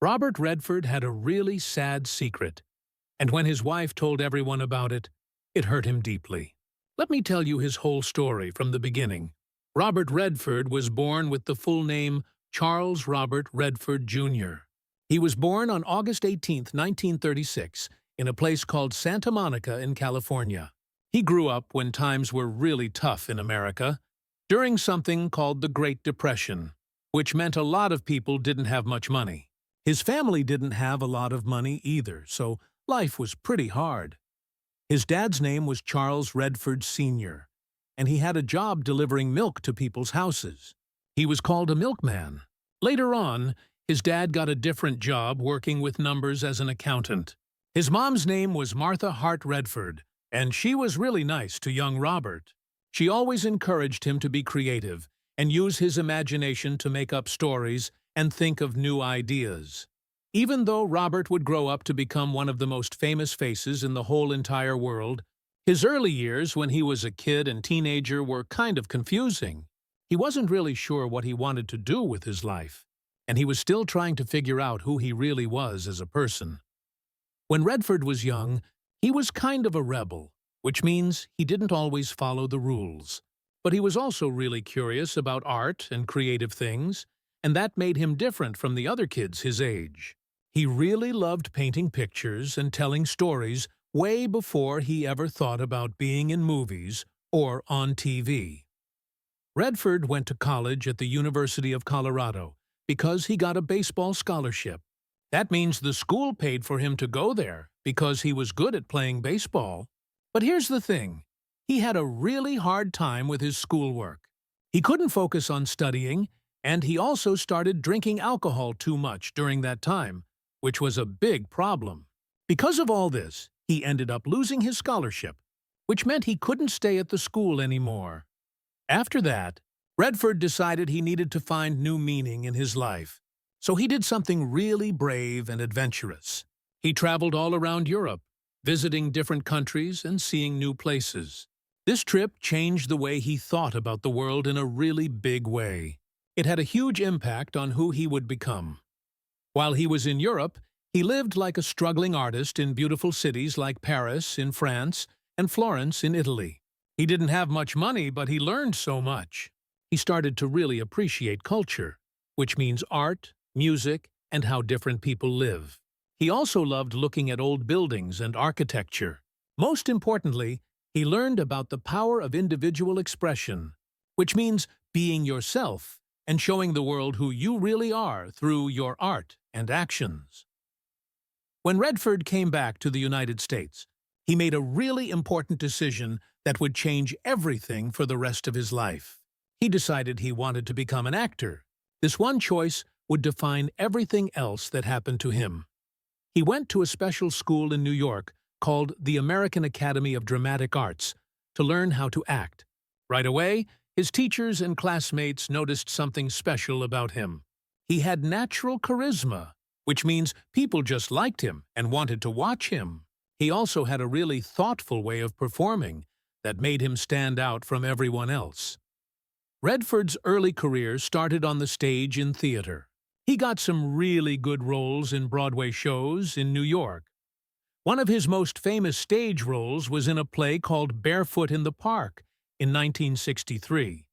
Robert Redford had a really sad secret, and when his wife told everyone about it, it hurt him deeply. Let me tell you his whole story from the beginning. Robert Redford was born with the full name Charles Robert Redford, Jr. He was born on August 18, 1936, in a place called Santa Monica in California. He grew up when times were really tough in America, during something called the Great Depression, which meant a lot of people didn't have much money. His family didn't have a lot of money either, so life was pretty hard. His dad's name was Charles Redford Sr., and he had a job delivering milk to people's houses. He was called a milkman. Later on, his dad got a different job working with numbers as an accountant. His mom's name was Martha Hart Redford, and she was really nice to young Robert. She always encouraged him to be creative and use his imagination to make up stories and think of new ideas. Even though Robert would grow up to become one of the most famous faces in the whole entire world, his early years when he was a kid and teenager were kind of confusing. He wasn't really sure what he wanted to do with his life, and he was still trying to figure out who he really was as a person. When Redford was young, he was kind of a rebel, which means he didn't always follow the rules. But he was also really curious about art and creative things, and that made him different from the other kids his age. He really loved painting pictures and telling stories way before he ever thought about being in movies or on TV. Redford went to college at the University of Colorado because he got a baseball scholarship. That means the school paid for him to go there because he was good at playing baseball. But here's the thing. He had a really hard time with his schoolwork. He couldn't focus on studying, and he also started drinking alcohol too much during that time, which was a big problem. Because of all this, he ended up losing his scholarship, which meant he couldn't stay at the school anymore. After that, Redford decided he needed to find new meaning in his life, so he did something really brave and adventurous. He traveled all around Europe, visiting different countries and seeing new places. This trip changed the way he thought about the world in a really big way. It had a huge impact on who he would become. While he was in Europe, he lived like a struggling artist in beautiful cities like Paris in France and Florence in Italy. He didn't have much money, but he learned so much. He started to really appreciate culture, which means art, music, and how different people live. He also loved looking at old buildings and architecture. Most importantly, he learned about the power of individual expression, which means being yourself and showing the world who you really are through your art and actions. When Redford came back to the United States, he made a really important decision that would change everything for the rest of his life. He decided he wanted to become an actor. This one choice would define everything else that happened to him. He went to a special school in New York called the American Academy of Dramatic Arts to learn how to act. Right away, his teachers and classmates noticed something special about him. He had natural charisma, which means people just liked him and wanted to watch him. He also had a really thoughtful way of performing that made him stand out from everyone else. Redford's early career started on the stage in theater. He got some really good roles in Broadway shows in New York. One of his most famous stage roles was in a play called Barefoot in the Park in 1963.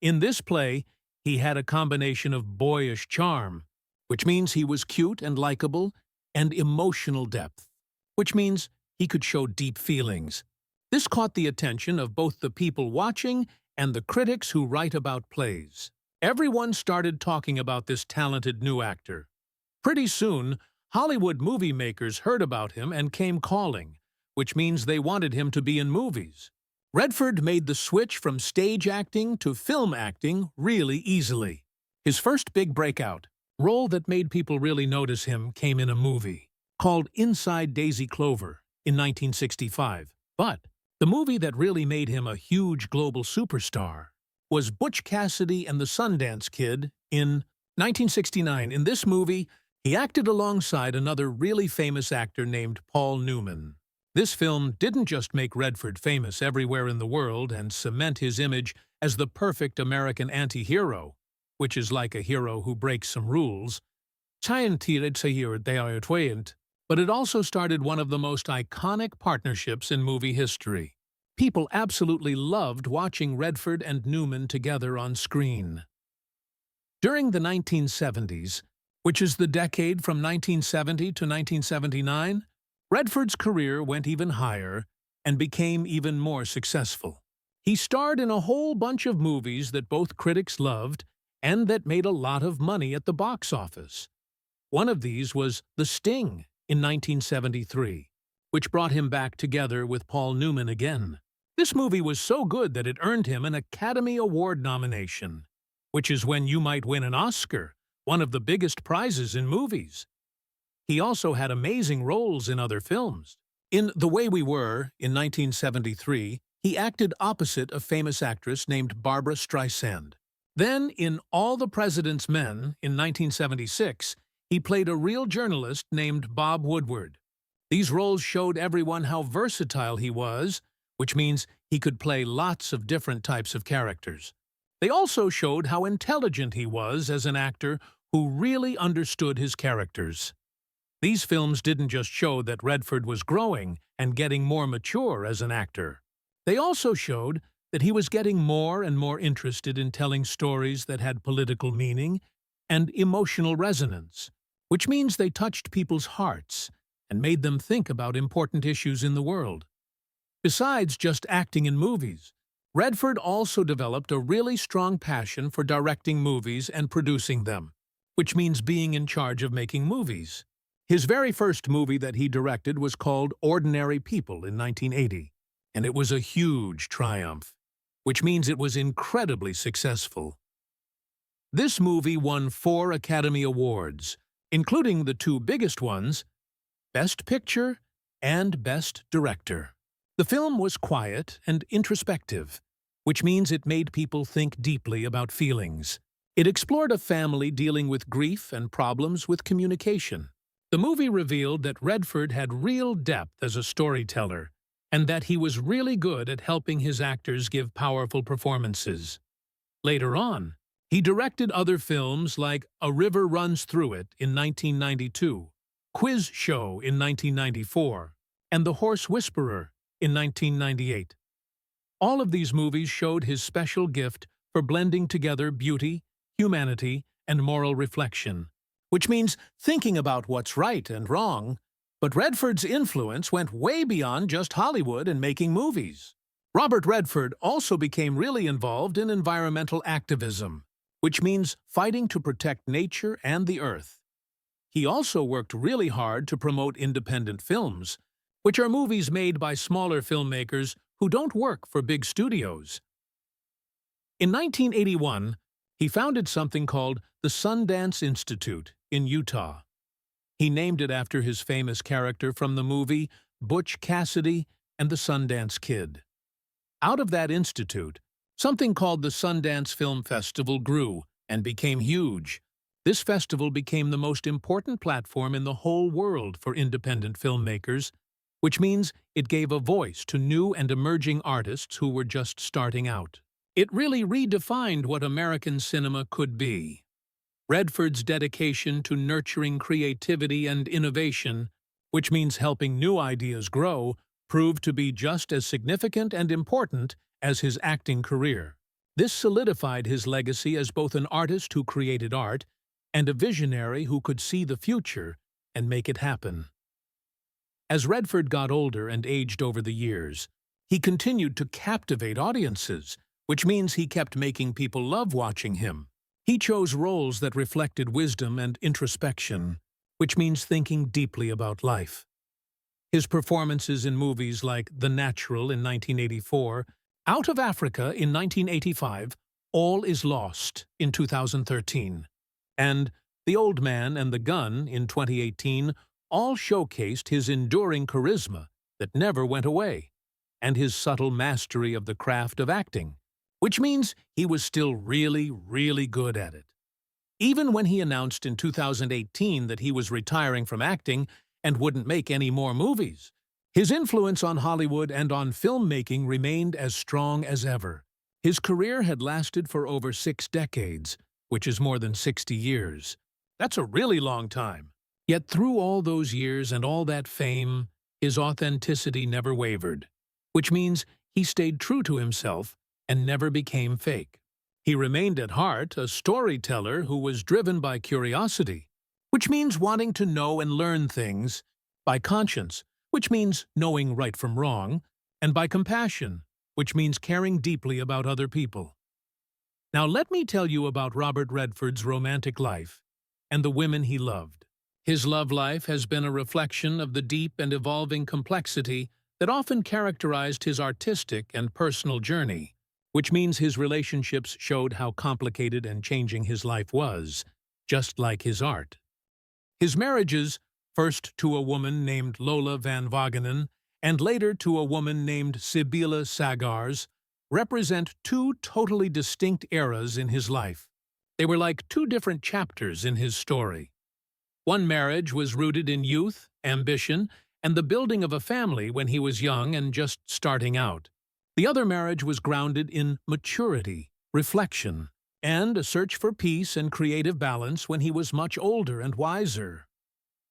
In this play, he had a combination of boyish charm, which means he was cute and likable, and emotional depth, which means he could show deep feelings. This caught the attention of both the people watching and the critics who write about plays. Everyone started talking about this talented new actor. Pretty soon, Hollywood movie makers heard about him and came calling, which means they wanted him to be in movies. Redford made the switch from stage acting to film acting really easily. His first big breakout role that made people really notice him came in a movie called Inside Daisy Clover in 1965. But the movie that really made him a huge global superstar was Butch Cassidy and the Sundance Kid in 1969. In this movie, he acted alongside another really famous actor named Paul Newman. This film didn't just make Redford famous everywhere in the world and cement his image as the perfect American anti-hero, which is like a hero who breaks some rules. but it also started one of the most iconic partnerships in movie history. People absolutely loved watching Redford and Newman together on screen. During the 1970s, which is the decade from 1970 to 1979, Redford's career went even higher and became even more successful. He starred in a whole bunch of movies that both critics loved and that made a lot of money at the box office. One of these was The Sting in 1973, which brought him back together with Paul Newman again. This movie was so good that it earned him an Academy Award nomination, which is when you might win an Oscar, one of the biggest prizes in movies. He also had amazing roles in other films. In The Way We Were, in 1973, he acted opposite a famous actress named Barbra Streisand. Then, in All the President's Men, in 1976, he played a real journalist named Bob Woodward. These roles showed everyone how versatile he was, which means he could play lots of different types of characters. They also showed how intelligent he was as an actor who really understood his characters. These films didn't just show that Redford was growing and getting more mature as an actor. They also showed that he was getting more and more interested in telling stories that had political meaning and emotional resonance, which means they touched people's hearts and made them think about important issues in the world. Besides just acting in movies, Redford also developed a really strong passion for directing movies and producing them, which means being in charge of making movies. His very first movie that he directed was called Ordinary People in 1980, and it was a huge triumph, which means it was incredibly successful. This movie won 4 Academy Awards, including the 2 biggest ones, Best Picture and Best Director. The film was quiet and introspective, which means it made people think deeply about feelings. It explored a family dealing with grief and problems with communication. The movie revealed that Redford had real depth as a storyteller, and that he was really good at helping his actors give powerful performances. Later on, he directed other films like A River Runs Through It in 1992, Quiz Show in 1994, and The Horse Whisperer in 1998. All of these movies showed his special gift for blending together beauty, humanity, and moral reflection, which means thinking about what's right and wrong. But Redford's influence went way beyond just Hollywood and making movies. Robert Redford also became really involved in environmental activism, which means fighting to protect nature and the earth. He also worked really hard to promote independent films, which are movies made by smaller filmmakers who don't work for big studios. In 1981, he founded something called the Sundance Institute in Utah. He named it after his famous character from the movie Butch Cassidy and the Sundance Kid. Out of that institute, something called the Sundance Film Festival grew and became huge. This festival became the most important platform in the whole world for independent filmmakers, which means it gave a voice to new and emerging artists who were just starting out. It really redefined what American cinema could be. Redford's dedication to nurturing creativity and innovation, which means helping new ideas grow, proved to be just as significant and important as his acting career. This solidified his legacy as both an artist who created art and a visionary who could see the future and make it happen. As Redford got older and aged over the years, he continued to captivate audiences, which means he kept making people love watching him. He chose roles that reflected wisdom and introspection, which means thinking deeply about life. His performances in movies like The Natural in 1984, Out of Africa in 1985, All Is Lost in 2013, and The Old Man and the Gun in 2018 all showcased his enduring charisma that never went away, and his subtle mastery of the craft of acting, which means he was still really, really good at it. Even when he announced in 2018 that he was retiring from acting and wouldn't make any more movies, his influence on Hollywood and on filmmaking remained as strong as ever. His career had lasted for over 6 decades, which is more than 60 years. That's a really long time. Yet through all those years and all that fame, his authenticity never wavered, which means he stayed true to himself and never became fake. He remained at heart a storyteller who was driven by curiosity, which means wanting to know and learn things, by conscience, which means knowing right from wrong, and by compassion, which means caring deeply about other people. Now let me tell you about Robert Redford's romantic life and the women he loved. His love life has been a reflection of the deep and evolving complexity that often characterized his artistic and personal journey, which means his relationships showed how complicated and changing his life was, just like his art. His marriages, first to a woman named Lola van Wagenen and later to a woman named Sibylle Sagars, represent two totally distinct eras in his life. They were like two different chapters in his story. One marriage was rooted in youth, ambition, and the building of a family when he was young and just starting out. The other marriage was grounded in maturity, reflection, and a search for peace and creative balance when he was much older and wiser.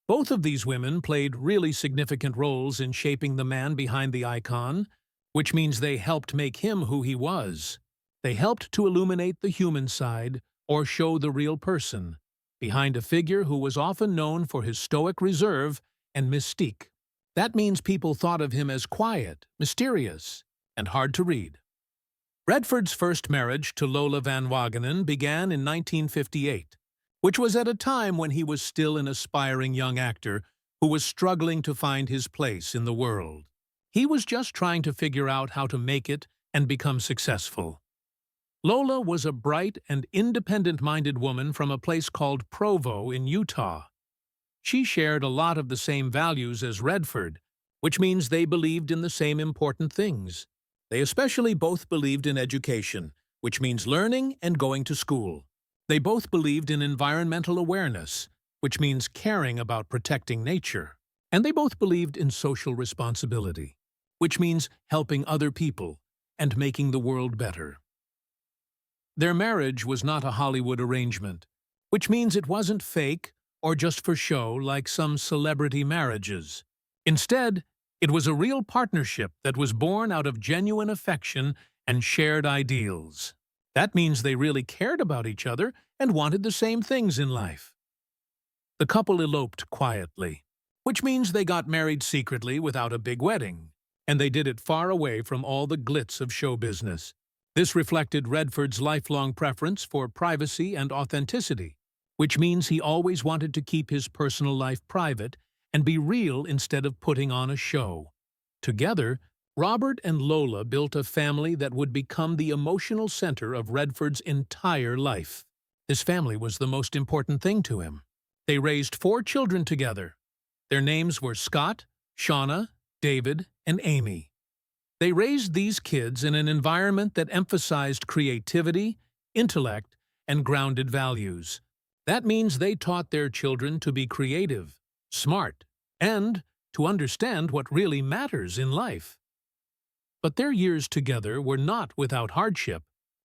Both of these women played really significant roles in shaping the man behind the icon, which means they helped make him who he was. They helped to illuminate the human side, or show the real person, behind a figure who was often known for his stoic reserve and mystique. That means people thought of him as quiet, mysterious, and hard to read. Redford's first marriage to Lola van Wagenen began in 1958, which was at a time when he was still an aspiring young actor who was struggling to find his place in the world. He was just trying to figure out how to make it and become successful. Lola was a bright and independent-minded woman from a place called Provo in Utah. She shared a lot of the same values as Redford, which means they believed in the same important things. They especially both believed in education, which means learning and going to school. They both believed in environmental awareness, which means caring about protecting nature. And they both believed in social responsibility, which means helping other people and making the world better. Their marriage was not a Hollywood arrangement, which means it wasn't fake or just for show like some celebrity marriages. Instead, it was a real partnership that was born out of genuine affection and shared ideals. That means they really cared about each other and wanted the same things in life. The couple eloped quietly, which means they got married secretly without a big wedding, and they did it far away from all the glitz of show business. This reflected Redford's lifelong preference for privacy and authenticity, which means he always wanted to keep his personal life private and be real instead of putting on a show. Together, Robert and Lola built a family that would become the emotional center of Redford's entire life. This family was the most important thing to him. They raised 4 children together. Their names were Scott, Shauna, David, and Amy. They raised these kids in an environment that emphasized creativity, intellect, and grounded values. That means they taught their children to be creative, smart, and to understand what really matters in life. But their years together were not without hardship,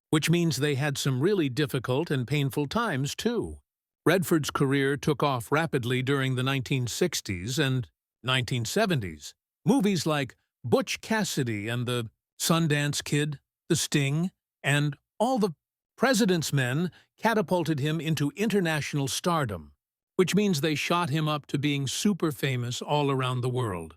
which means they had some really difficult and painful times, too. Redford's career took off rapidly during the 1960s and 1970s. Movies like Butch Cassidy and the Sundance Kid, The Sting, and All the President's Men catapulted him into international stardom, which means they shot him up to being super famous all around the world.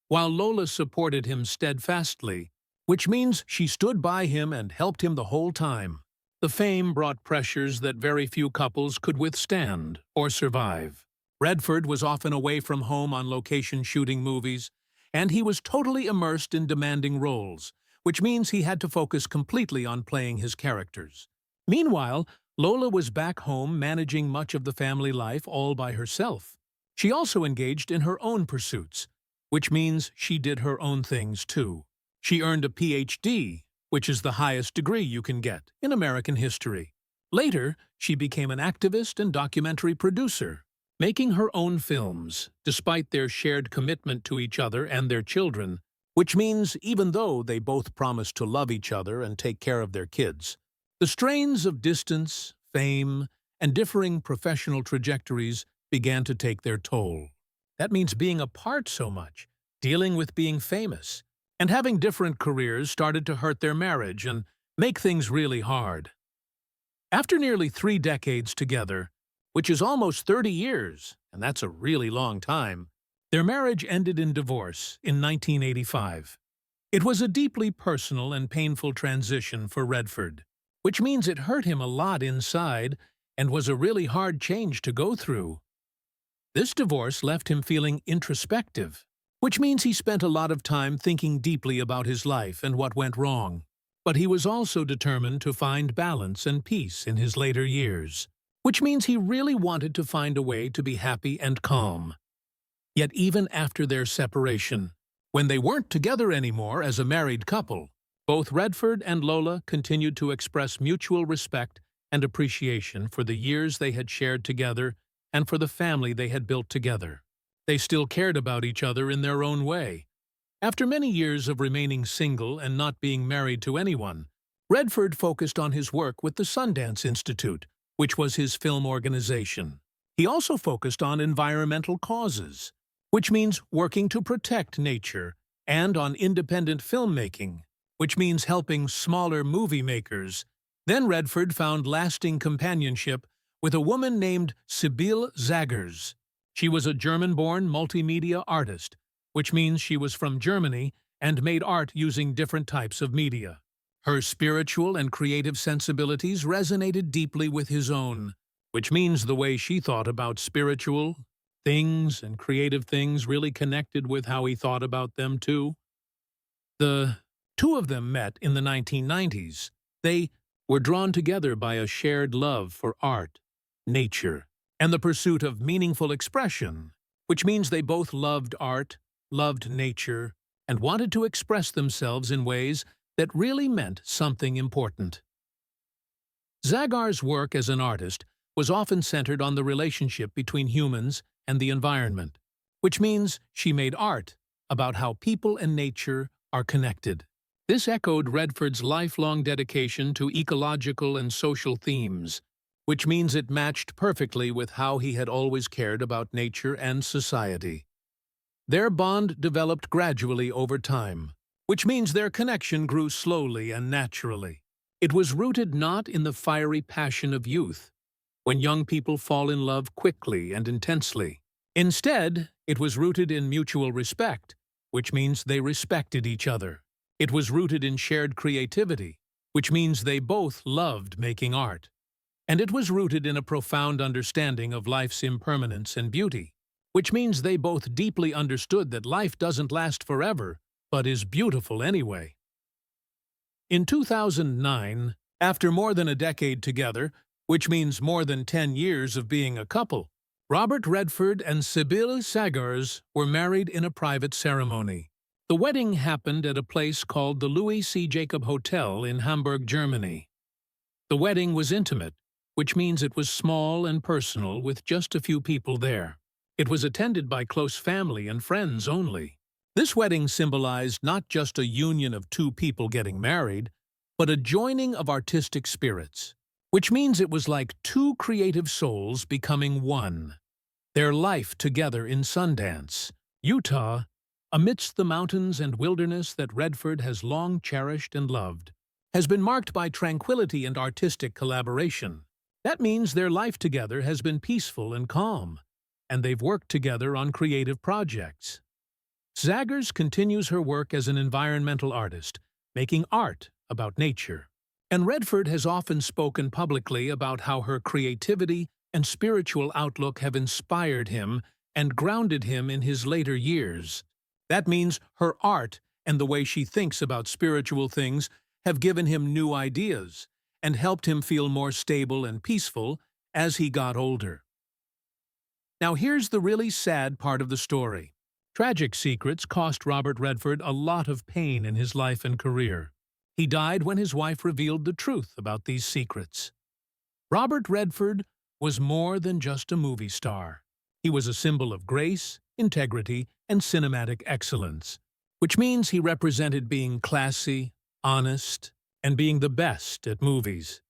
While Lola supported him steadfastly, which means she stood by him and helped him the whole time. The fame brought pressures that very few couples could withstand or survive. Redford was often away from home on location shooting movies, and he was totally immersed in demanding roles, which means he had to focus completely on playing his characters. Meanwhile, Lola was back home managing much of the family life all by herself. She also engaged in her own pursuits, which means she did her own things too. She earned a PhD, which is the highest degree you can get in American history. Later, she became an activist and documentary producer, making her own films, despite their shared commitment to each other and their children, which means even though they both promised to love each other and take care of their kids. The strains of distance, fame, and differing professional trajectories began to take their toll. That means being apart so much, dealing with being famous, and having different careers started to hurt their marriage and make things really hard. After nearly 3 decades together, which is almost 30 years, and that's a really long time, their marriage ended in divorce in 1985. It was a deeply personal and painful transition for Redford, which means it hurt him a lot inside and was a really hard change to go through. This divorce left him feeling introspective, which means he spent a lot of time thinking deeply about his life and what went wrong. But he was also determined to find balance and peace in his later years, which means he really wanted to find a way to be happy and calm. Yet even after their separation, when they weren't together anymore as a married couple, both Redford and Lola continued to express mutual respect and appreciation for the years they had shared together and for the family they had built together. They still cared about each other in their own way. After many years of remaining single and not being married to anyone, Redford focused on his work with the Sundance Institute, which was his film organization. He also focused on environmental causes, which means working to protect nature, and on independent filmmaking, which means helping smaller movie makers. Then Redford found lasting companionship with a woman named Sibylle Zaggers. She was a German-born multimedia artist, which means she was from Germany and made art using different types of media. Her spiritual and creative sensibilities resonated deeply with his own, which means the way she thought about spiritual things and creative things really connected with how he thought about them too. The two of them met in the 1990s. They were drawn together by a shared love for art, nature, and the pursuit of meaningful expression, which means they both loved art, loved nature, and wanted to express themselves in ways that really meant something important. Zagar's work as an artist was often centered on the relationship between humans and the environment, which means she made art about how people and nature are connected. This echoed Redford's lifelong dedication to ecological and social themes, which means it matched perfectly with how he had always cared about nature and society. Their bond developed gradually over time, which means their connection grew slowly and naturally. It was rooted not in the fiery passion of youth, when young people fall in love quickly and intensely. Instead, it was rooted in mutual respect, which means they respected each other. It was rooted in shared creativity, which means they both loved making art. And it was rooted in a profound understanding of life's impermanence and beauty, which means they both deeply understood that life doesn't last forever, but is beautiful anyway. In 2009, after more than a decade together, which means more than 10 years of being a couple, Robert Redford and Sibylle Zaggers were married in a private ceremony. The wedding happened at a place called the Louis C. Jacob Hotel in Hamburg, Germany. The wedding was intimate, which means it was small and personal with just a few people there. It was attended by close family and friends only. This wedding symbolized not just a union of two people getting married, but a joining of artistic spirits, which means it was like two creative souls becoming one. Their life together in Sundance, Utah, amidst the mountains and wilderness that Redford has long cherished and loved, has been marked by tranquility and artistic collaboration. That means their life together has been peaceful and calm, and they've worked together on creative projects. Zaggers continues her work as an environmental artist, making art about nature. And Redford has often spoken publicly about how her creativity and spiritual outlook have inspired him and grounded him in his later years. That means her art and the way she thinks about spiritual things have given him new ideas and helped him feel more stable and peaceful as he got older. Now here's the really sad part of the story. Tragic secrets cost Robert Redford a lot of pain in his life and career. He died when his wife revealed the truth about these secrets. Robert Redford was more than just a movie star. He was a symbol of grace, integrity, and cinematic excellence, which means he represented being classy, honest, and being the best at movies.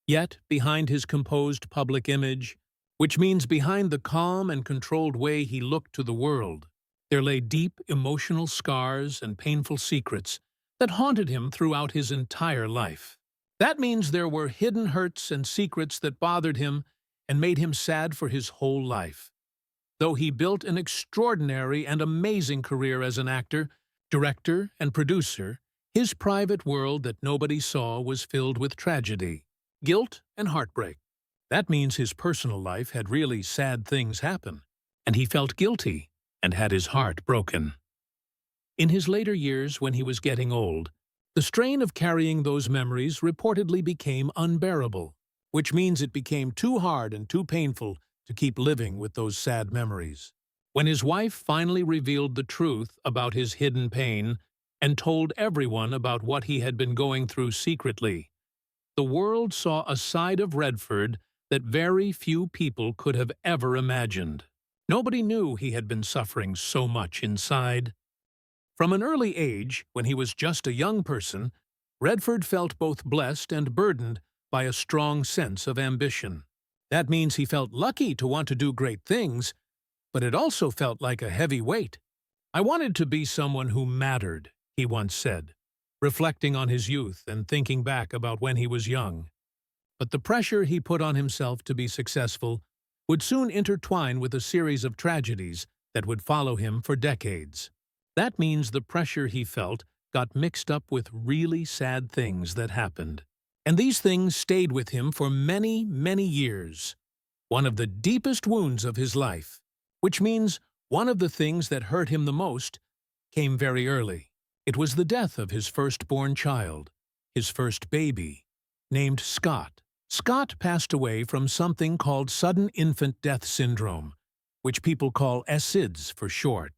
Yet, behind his composed public image, which means behind the calm and controlled way he looked to the world, there lay deep emotional scars and painful secrets that haunted him throughout his entire life. That means there were hidden hurts and secrets that bothered him and made him sad for his whole life. Though he built an extraordinary and amazing career as an actor, director, and producer, his private world that nobody saw was filled with tragedy, guilt, and heartbreak. That means his personal life had really sad things happen, and he felt guilty and had his heart broken. In his later years, when he was getting old, the strain of carrying those memories reportedly became unbearable, which means it became too hard and too painful to keep living with those sad memories. When his wife finally revealed the truth about his hidden pain and told everyone about what he had been going through secretly, the world saw a side of Redford that very few people could have ever imagined. Nobody knew he had been suffering so much inside. From an early age, when he was just a young person, Redford felt both blessed and burdened by a strong sense of ambition. That means he felt lucky to want to do great things, but it also felt like a heavy weight. "I wanted to be someone who mattered," he once said, reflecting on his youth and thinking back about when he was young. But the pressure he put on himself to be successful would soon intertwine with a series of tragedies that would follow him for decades. That means the pressure he felt got mixed up with really sad things that happened. And these things stayed with him for many, many years. One of the deepest wounds of his life, which means one of the things that hurt him the most, came very early. It was the death of his firstborn child, his first baby, named Scott. Scott passed away from something called sudden infant death syndrome, which people call SIDS for short.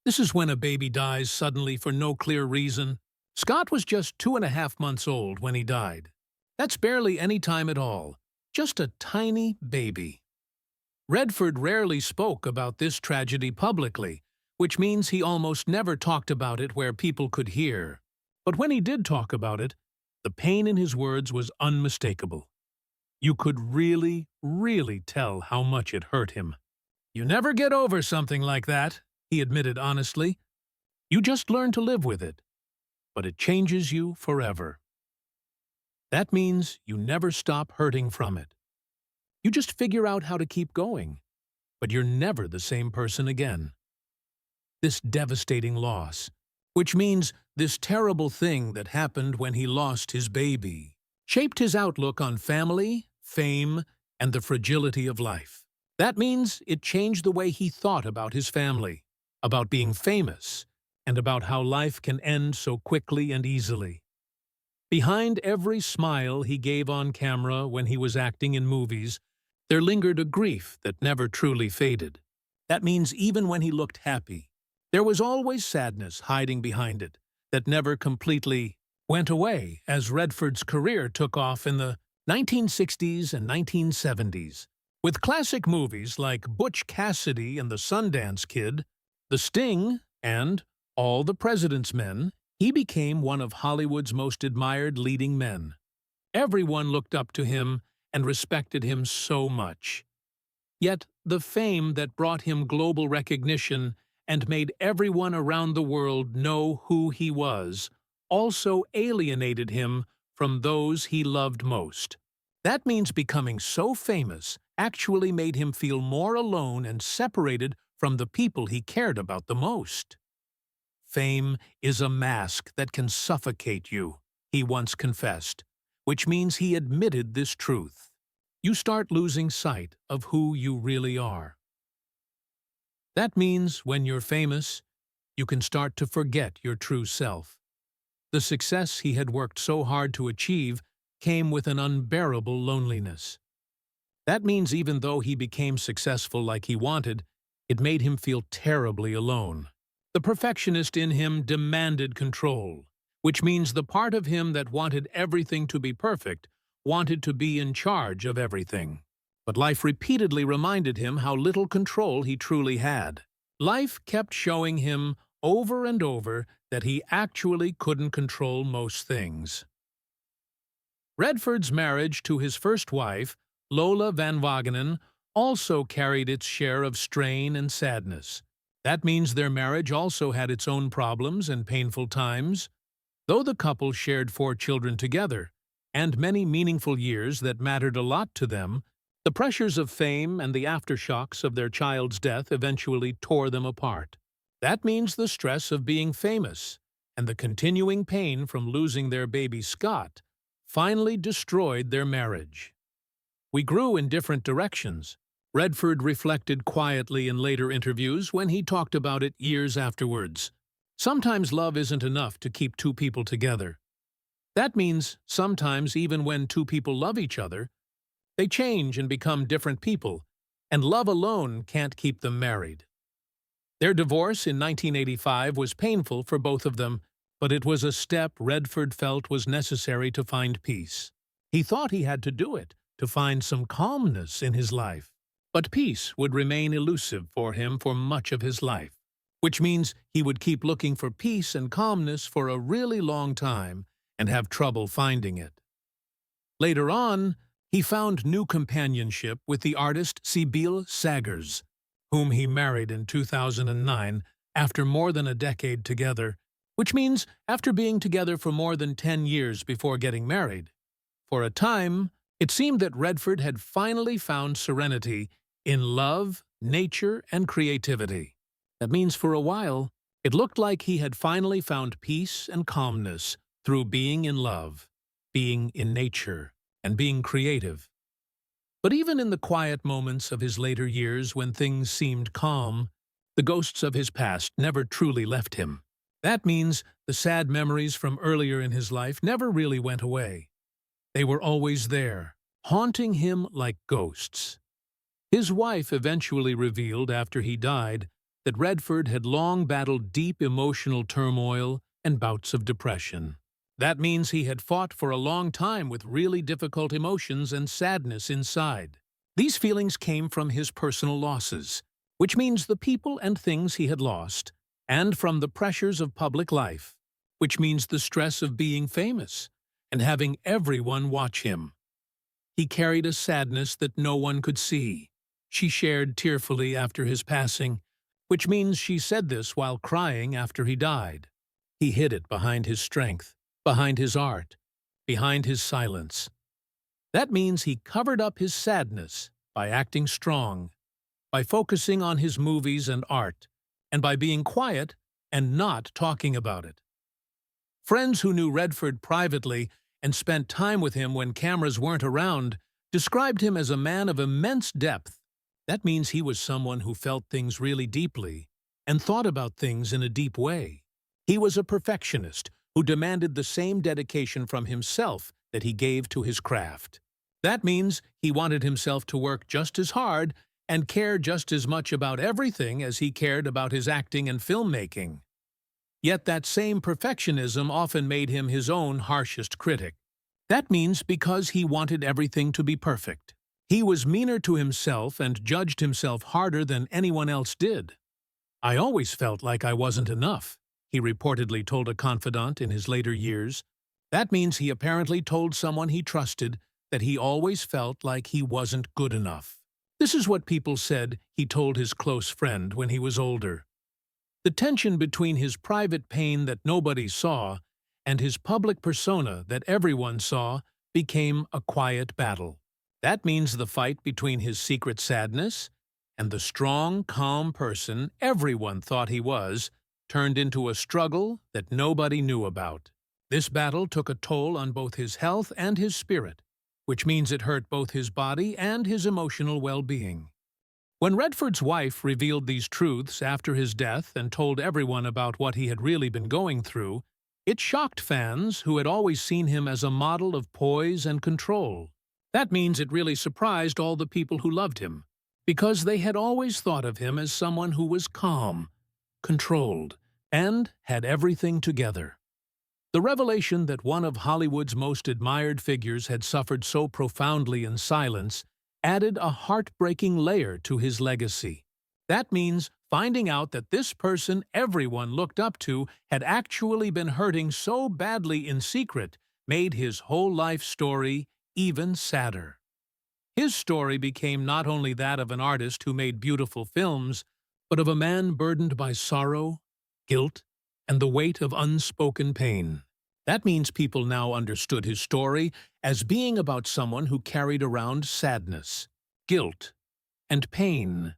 This is when a baby dies suddenly for no clear reason. Scott was just 2.5 months old when he died. That's barely any time at all, just a tiny baby. Redford rarely spoke about this tragedy publicly, which means he almost never talked about it where people could hear. But when he did talk about it, the pain in his words was unmistakable. You could really, really tell how much it hurt him. "You never get over something like that," he admitted honestly. "You just learn to live with it, but it changes you forever." That means you never stop hurting from it. You just figure out how to keep going, but you're never the same person again. This devastating loss, which means this terrible thing that happened when he lost his baby, shaped his outlook on family, fame, and the fragility of life. That means it changed the way he thought about his family, about being famous, and about how life can end so quickly and easily. Behind every smile he gave on camera when he was acting in movies, there lingered a grief that never truly faded. That means even when he looked happy, there was always sadness hiding behind it that never completely went away as Redford's career took off in the 1960s and 1970s. With classic movies like Butch Cassidy and the Sundance Kid, The Sting, and All the President's Men, he became one of Hollywood's most admired leading men. Everyone looked up to him and respected him so much. Yet the fame that brought him global recognition and made everyone around the world know who he was also alienated him from those he loved most. That means becoming so famous actually made him feel more alone and separated from the people he cared about the most. "Fame is a mask that can suffocate you," he once confessed, which means he admitted this truth. You start losing sight of who you really are. That means when you're famous, you can start to forget your true self. The success he had worked so hard to achieve came with an unbearable loneliness. That means even though he became successful like he wanted, it made him feel terribly alone. The perfectionist in him demanded control, which means the part of him that wanted everything to be perfect wanted to be in charge of everything. But life repeatedly reminded him how little control he truly had. Life kept showing him over and over that he actually couldn't control most things. Redford's marriage to his first wife, Lola Van Wagenen, also carried its share of strain and sadness. That means their marriage also had its own problems and painful times. Though the couple shared 4 children together, and many meaningful years that mattered a lot to them, the pressures of fame and the aftershocks of their child's death eventually tore them apart. That means the stress of being famous and the continuing pain from losing their baby Scott finally destroyed their marriage. We grew in different directions. Redford reflected quietly in later interviews when he talked about it years afterwards. Sometimes love isn't enough to keep 2 people together. That means sometimes even when 2 people love each other, they change and become different people, and love alone can't keep them married. Their divorce in 1985 was painful for both of them, but it was a step Redford felt was necessary to find peace. He thought he had to do it to find some calmness in his life. But peace would remain elusive for him for much of his life, which means he would keep looking for peace and calmness for a really long time and have trouble finding it. Later on, he found new companionship with the artist Sibylle Sagers, whom he married in 2009 after more than a decade together, which means after being together for more than 10 years before getting married. For a time, it seemed that Redford had finally found serenity in love, nature, and creativity. That means for a while, it looked like he had finally found peace and calmness through being in love, being in nature, and being creative. But even in the quiet moments of his later years when things seemed calm, the ghosts of his past never truly left him. That means the sad memories from earlier in his life never really went away. They were always there, haunting him like ghosts. His wife eventually revealed after he died that Redford had long battled deep emotional turmoil and bouts of depression. That means he had fought for a long time with really difficult emotions and sadness inside. These feelings came from his personal losses, which means the people and things he had lost, and from the pressures of public life, which means the stress of being famous and having everyone watch him. He carried a sadness that no one could see. She shared tearfully after his passing, which means she said this while crying after he died. He hid it behind his strength, behind his art, behind his silence. That means he covered up his sadness by acting strong, by focusing on his movies and art, and by being quiet and not talking about it. Friends who knew Redford privately and spent time with him when cameras weren't around described him as a man of immense depth. That means he was someone who felt things really deeply and thought about things in a deep way. He was a perfectionist who demanded the same dedication from himself that he gave to his craft. That means he wanted himself to work just as hard and care just as much about everything as he cared about his acting and filmmaking. Yet that same perfectionism often made him his own harshest critic. That means because he wanted everything to be perfect. He was meaner to himself and judged himself harder than anyone else did. "I always felt like I wasn't enough," he reportedly told a confidant in his later years. That means he apparently told someone he trusted that he always felt like he wasn't good enough. This is what people said he told his close friend when he was older. The tension between his private pain that nobody saw and his public persona that everyone saw became a quiet battle. That means the fight between his secret sadness and the strong, calm person everyone thought he was turned into a struggle that nobody knew about. This battle took a toll on both his health and his spirit, which means it hurt both his body and his emotional well-being. When Redford's wife revealed these truths after his death and told everyone about what he had really been going through, it shocked fans who had always seen him as a model of poise and control. That means it really surprised all the people who loved him, because they had always thought of him as someone who was calm, controlled, and had everything together. The revelation that one of Hollywood's most admired figures had suffered so profoundly in silence added a heartbreaking layer to his legacy. That means finding out that this person everyone looked up to had actually been hurting so badly in secret made his whole life story even sadder. His story became not only that of an artist who made beautiful films, but of a man burdened by sorrow, guilt, and the weight of unspoken pain. That means people now understood his story as being about someone who carried around sadness, guilt, and pain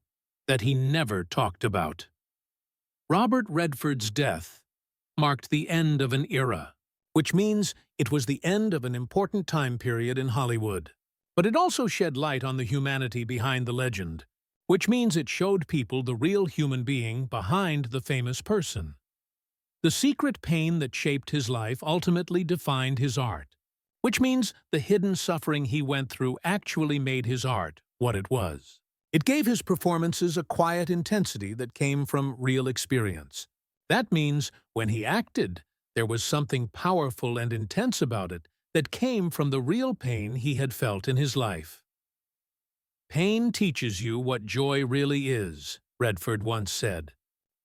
that he never talked about. Robert Redford's death marked the end of an era, which means it was the end of an important time period in Hollywood. But it also shed light on the humanity behind the legend, which means it showed people the real human being behind the famous person. The secret pain that shaped his life ultimately defined his art, which means the hidden suffering he went through actually made his art what it was. It gave his performances a quiet intensity that came from real experience. That means when he acted, there was something powerful and intense about it that came from the real pain he had felt in his life. "Pain teaches you what joy really is," Redford once said.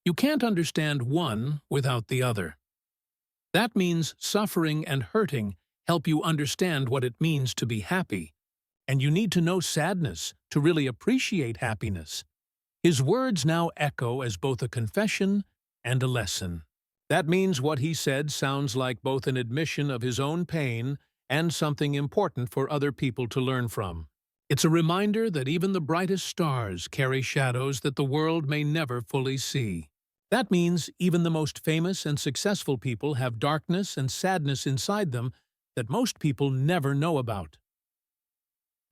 "You can't understand one without the other." That means suffering and hurting help you understand what it means to be happy, and you need to know sadness to really appreciate happiness. His words now echo as both a confession and a lesson. That means what he said sounds like both an admission of his own pain and something important for other people to learn from. It's a reminder that even the brightest stars carry shadows that the world may never fully see. That means even the most famous and successful people have darkness and sadness inside them that most people never know about.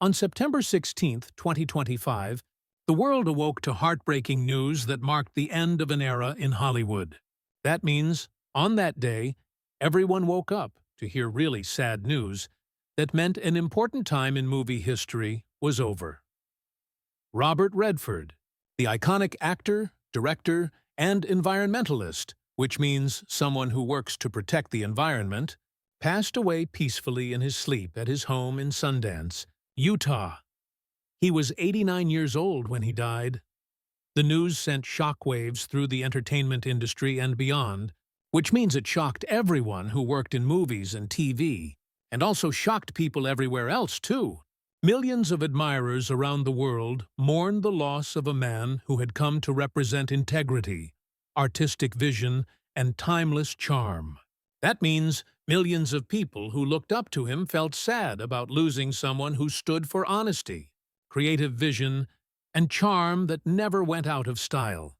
On September 16, 2025, the world awoke to heartbreaking news that marked the end of an era in Hollywood. That means, on that day, everyone woke up to hear really sad news that meant an important time in movie history was over. Robert Redford, the iconic actor, director, and environmentalist, which means someone who works to protect the environment, passed away peacefully in his sleep at his home in Sundance, Utah. He was 89 years old when he died. The news sent shockwaves through the entertainment industry and beyond, which means it shocked everyone who worked in movies and TV, and also shocked people everywhere else, too. Millions of admirers around the world mourned the loss of a man who had come to represent integrity, artistic vision, and timeless charm. That means millions of people who looked up to him felt sad about losing someone who stood for honesty, creative vision, and charm that never went out of style.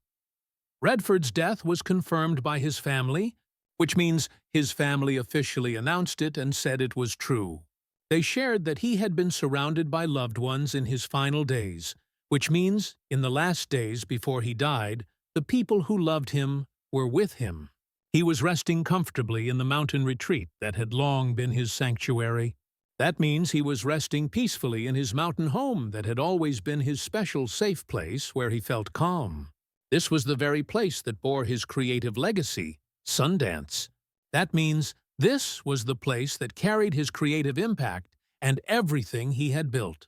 Redford's death was confirmed by his family, which means his family officially announced it and said it was true. They shared that he had been surrounded by loved ones in his final days, which means in the last days before he died, the people who loved him were with him. He was resting comfortably in the mountain retreat that had long been his sanctuary. That means he was resting peacefully in his mountain home that had always been his special safe place where he felt calm. This was the very place that bore his creative legacy, Sundance. That means this was the place that carried his creative impact and everything he had built.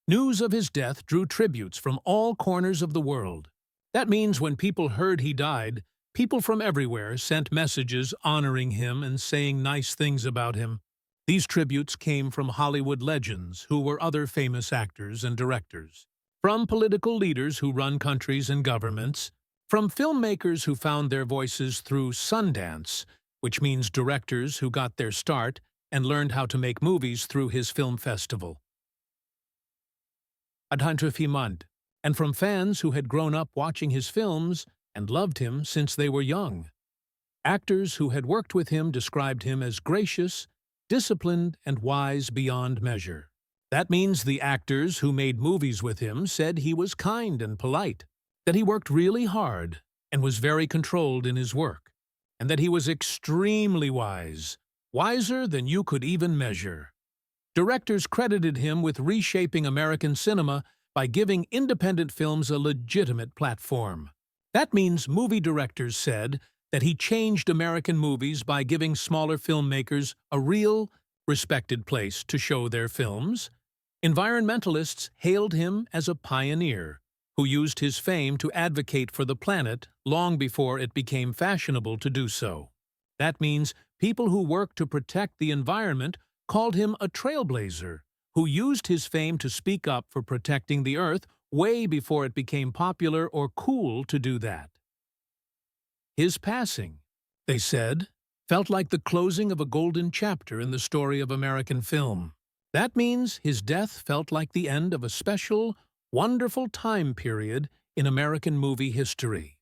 News of his death drew tributes from all corners of the world. That means when people heard he died, people from everywhere sent messages honoring him and saying nice things about him. These tributes came from Hollywood legends who were other famous actors and directors, from political leaders who run countries and governments, from filmmakers who found their voices through Sundance, which means directors who got their start and learned how to make movies through his film festival, and from fans who had grown up watching his films and loved him since they were young. Actors who had worked with him described him as gracious, disciplined, and wise beyond measure. That means the actors who made movies with him said he was kind and polite, that he worked really hard and was very controlled in his work, and that he was extremely wise, wiser than you could even measure. Directors credited him with reshaping American cinema by giving independent films a legitimate platform. That means movie directors said that he changed American movies by giving smaller filmmakers a real, respected place to show their films. Environmentalists hailed him as a pioneer who used his fame to advocate for the planet long before it became fashionable to do so. That means People who worked to protect the environment called him a trailblazer, who used his fame to speak up for protecting the Earth way before it became popular or cool to do that. His passing, they said, felt like the closing of a golden chapter in the story of American film. That means his death felt like the end of a special, wonderful time period in American movie history.